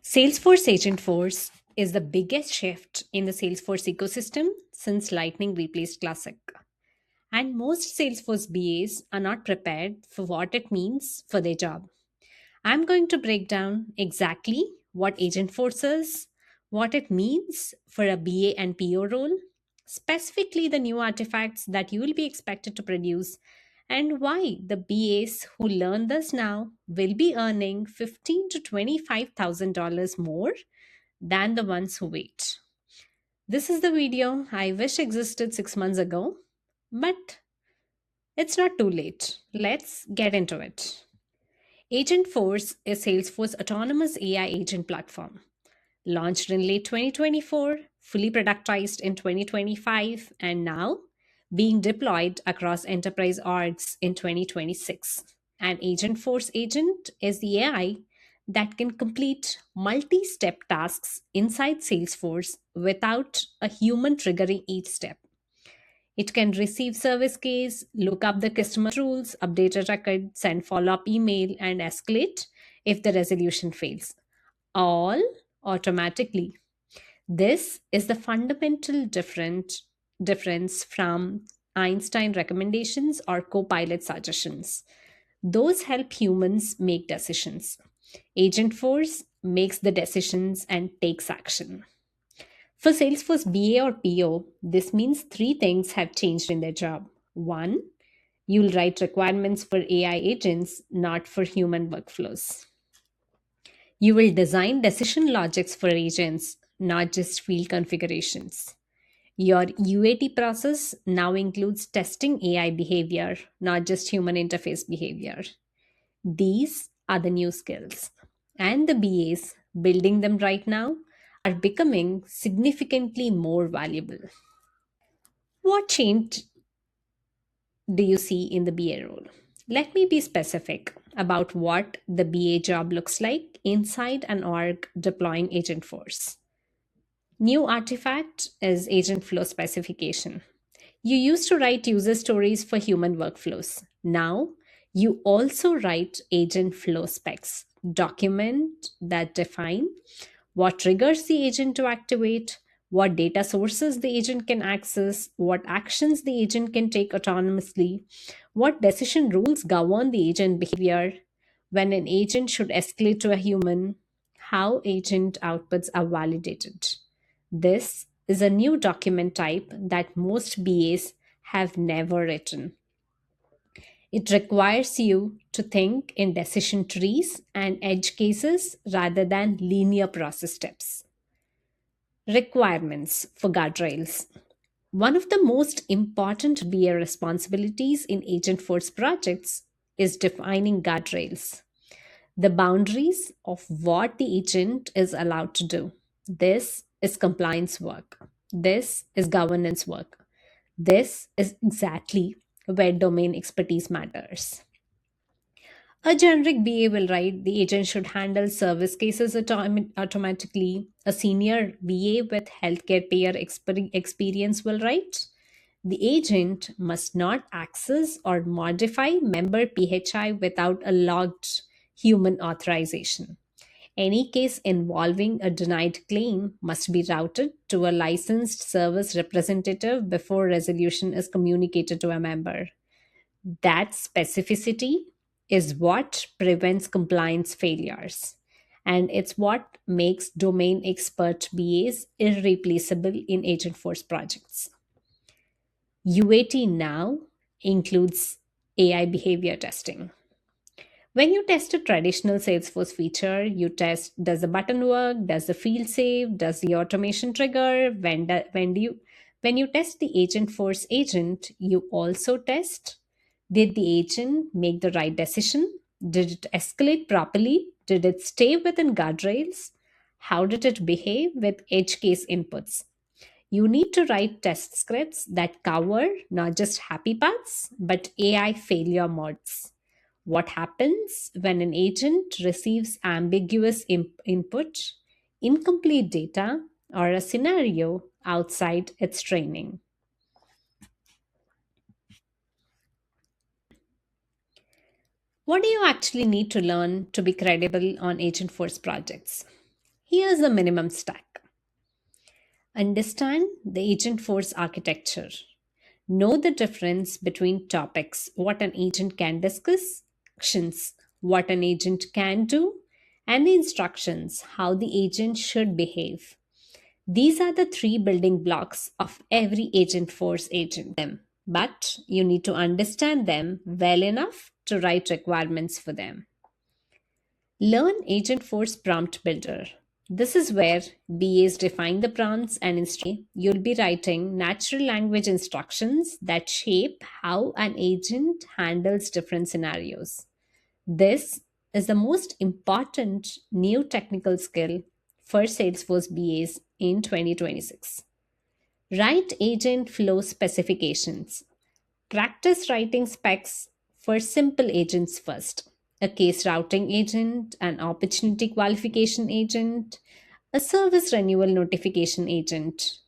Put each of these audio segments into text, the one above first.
Salesforce Agentforce is the biggest shift in the Salesforce ecosystem since Lightning replaced Classic. And most Salesforce BAs are not prepared for what it means for their job. I'm going to break down exactly what Agentforce is, what it means for a BA and PO role, specifically the new artifacts that you will be expected to produce, and why the BAs who learn this now will be earning $15,000 to $25,000 more than the ones who wait. This is the video I wish existed 6 months ago, but it's not too late. Let's get into it. Agentforce is Salesforce autonomous AI agent platform. Launched in late 2024, fully productized in 2025, and now being deployed across enterprise orgs in 2026. An Agentforce agent is the AI that can complete multi step tasks inside Salesforce without a human triggering each step. It can receive service case, look up the customer rules, update a record, send follow up email, and escalate if the resolution fails, all automatically. This is the fundamental difference from Einstein recommendations or Copilot suggestions. Those help humans make decisions. Agentforce makes the decisions and takes action. For Salesforce BA or PO, this means three things have changed in their job. One, you'll write requirements for AI agents, not for human workflows. You will design decision logics for agents, not just field configurations. Your UAT process now includes testing AI behavior, not just human interface behavior. These are the new skills. And the BAs building them right now are becoming significantly more valuable. What change do you see in the BA role? Let me be specific about what the BA job looks like inside an org deploying Agentforce. New artifact is Agent Flow Specification. You used to write user stories for human workflows. Now, you also write agent flow specs, document that define what triggers the agent to activate, what data sources the agent can access, what actions the agent can take autonomously, what decision rules govern the agent behavior, when an agent should escalate to a human, how agent outputs are validated. This is a new document type that most BAs have never written. It requires you to think in decision trees and edge cases rather than linear process steps. Requirements for guardrails. One of the most important BA responsibilities in Agentforce projects is defining guardrails, the boundaries of what the agent is allowed to do. This is compliance work. This is governance work. This is exactly where domain expertise matters. A generic BA will write the agent should handle service cases automatically. A senior BA with healthcare payer experience will write the agent must not access or modify member PHI without a logged human authorization. Any case involving a denied claim must be routed to a licensed service representative before resolution is communicated to a member. That specificity is what prevents compliance failures. And it's what makes domain expert BAs irreplaceable in Agentforce projects. UAT now includes AI behavior testing. When you test a traditional Salesforce feature, you test does the button work, does the field save, does the automation trigger, when you test the Agentforce agent, you also test did the agent make the right decision? Did it escalate properly? Did it stay within guardrails? How did it behave with edge case inputs? You need to write test scripts that cover not just happy paths, but AI failure modes. What happens when an agent receives ambiguous input, incomplete data, or a scenario outside its training? What do you actually need to learn to be credible on Agentforce projects? Here's the minimum stack. Understand the Agentforce architecture. Know the difference between topics, what an agent can discuss, actions, what an agent can do, and the instructions, how the agent should behave. These are the three building blocks of every Agentforce agent. But you need to understand them well enough to write requirements for them. Learn Agentforce Prompt Builder. This is where BAs define the prompts and instead you'll be writing natural language instructions that shape how an agent handles different scenarios. This is the most important new technical skill for Salesforce BAs in 2026. Write agent flow specifications. Practice writing specs for simple agents first: a case routing agent, an opportunity qualification agent, a service renewal notification agent.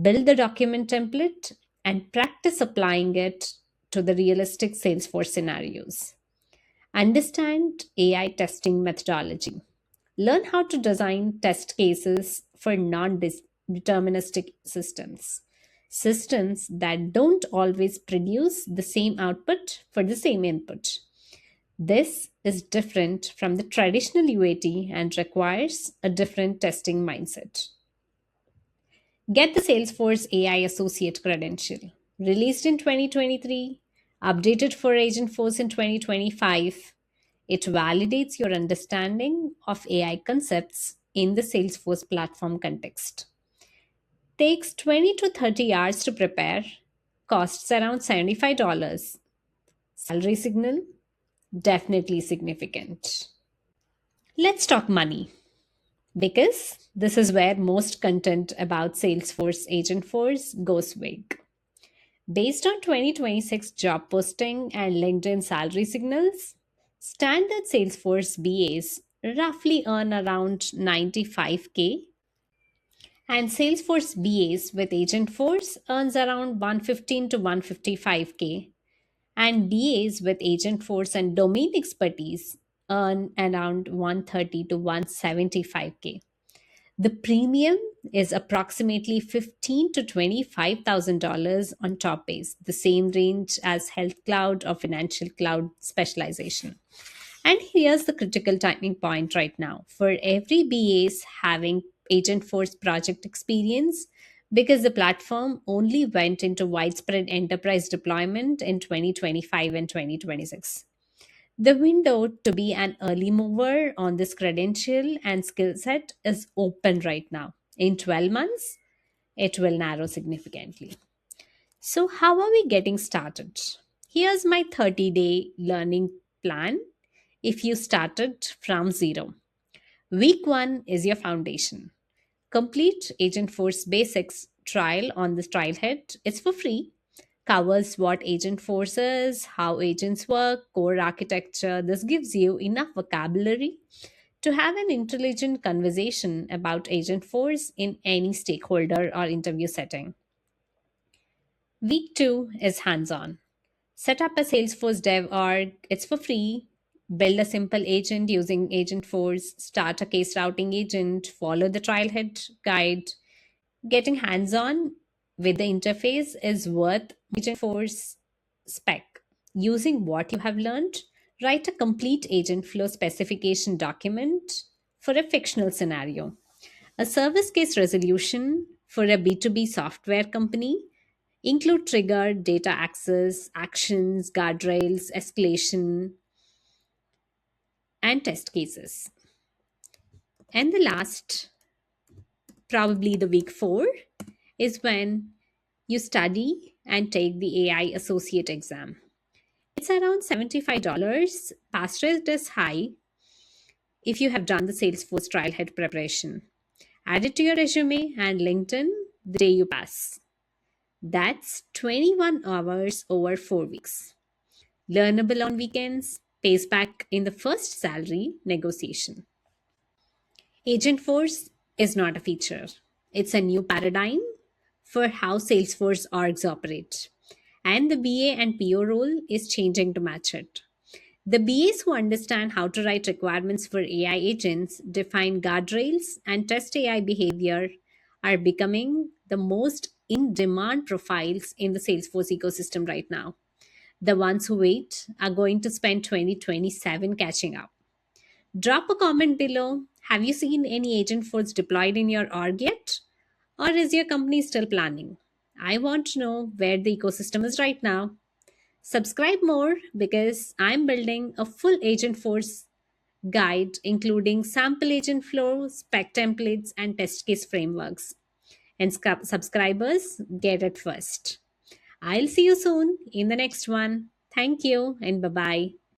Build the document template and practice applying it to the realistic Salesforce scenarios. Understand AI testing methodology. Learn how to design test cases for non deterministic systems. Systems that don't always produce the same output for the same input. This is different from the traditional UAT and requires a different testing mindset. Get the Salesforce AI Associate credential. Released in 2023, updated for Agentforce in 2025, it validates your understanding of AI concepts in the Salesforce platform context. Takes 20 to 30 hours to prepare, costs around $75. Salary signal? Definitely significant. Let's talk money because this is where most content about Salesforce Agentforce goes vague. Based on 2026 job posting and LinkedIn salary signals, standard Salesforce BAs roughly earn around 95K, and Salesforce BAs with Agentforce earns around 115 to 155K, and BAs with Agentforce and domain expertise earn around 130 to 175K. The premium is approximately $15,000 to $25,000 on top base, the same range as health cloud or financial cloud specialization. And here's the critical timing point right now. For every BAs having Agentforce project experience, because the platform only went into widespread enterprise deployment in 2025 and 2026. The window to be an early mover on this credential and skill set is open right now. In 12 months, it will narrow significantly. So, how are we getting started? Here's my 30-day learning plan if you started from zero. Week 1 is your foundation. Complete Agentforce Basics trial on this trailhead. It's for free. Covers what Agentforce is, how agents work, core architecture. This gives you enough vocabulary to have an intelligent conversation about Agentforce in any stakeholder or interview setting. Week 2 is hands on. Set up a Salesforce dev org. It's for free. Build a simple agent using Agentforce. Start a case routing agent. Follow the trailhead guide. Getting hands on with the interface is worth Agentforce spec. Using what you have learned, write a complete agent flow specification document for a fictional scenario. A service case resolution for a B2B software company include trigger, data access, actions, guardrails, escalation, and test cases. And the last, probably the week 4, is when you study and take the AI associate exam. It's around $75. Pass rate is high if you have done the Salesforce Trailhead preparation. Add it to your resume and LinkedIn the day you pass. That's 21 hours over 4 weeks. Learnable on weekends, pays back in the first salary negotiation. Agentforce is not a feature. It's a new paradigm for how Salesforce orgs operate. And the BA and PO role is changing to match it. The BAs who understand how to write requirements for AI agents, define guardrails, and test AI behavior are becoming the most in demand profiles in the Salesforce ecosystem right now. The ones who wait are going to spend 2027 catching up. Drop a comment below. Have you seen any agent force deployed in your org yet? Or is your company still planning? I want to know where the ecosystem is right now. Subscribe more because I'm building a full agent force guide including sample agent flow, spec templates, and test case frameworks. And subscribers get it first. I'll see you soon in the next one. Thank you and bye bye.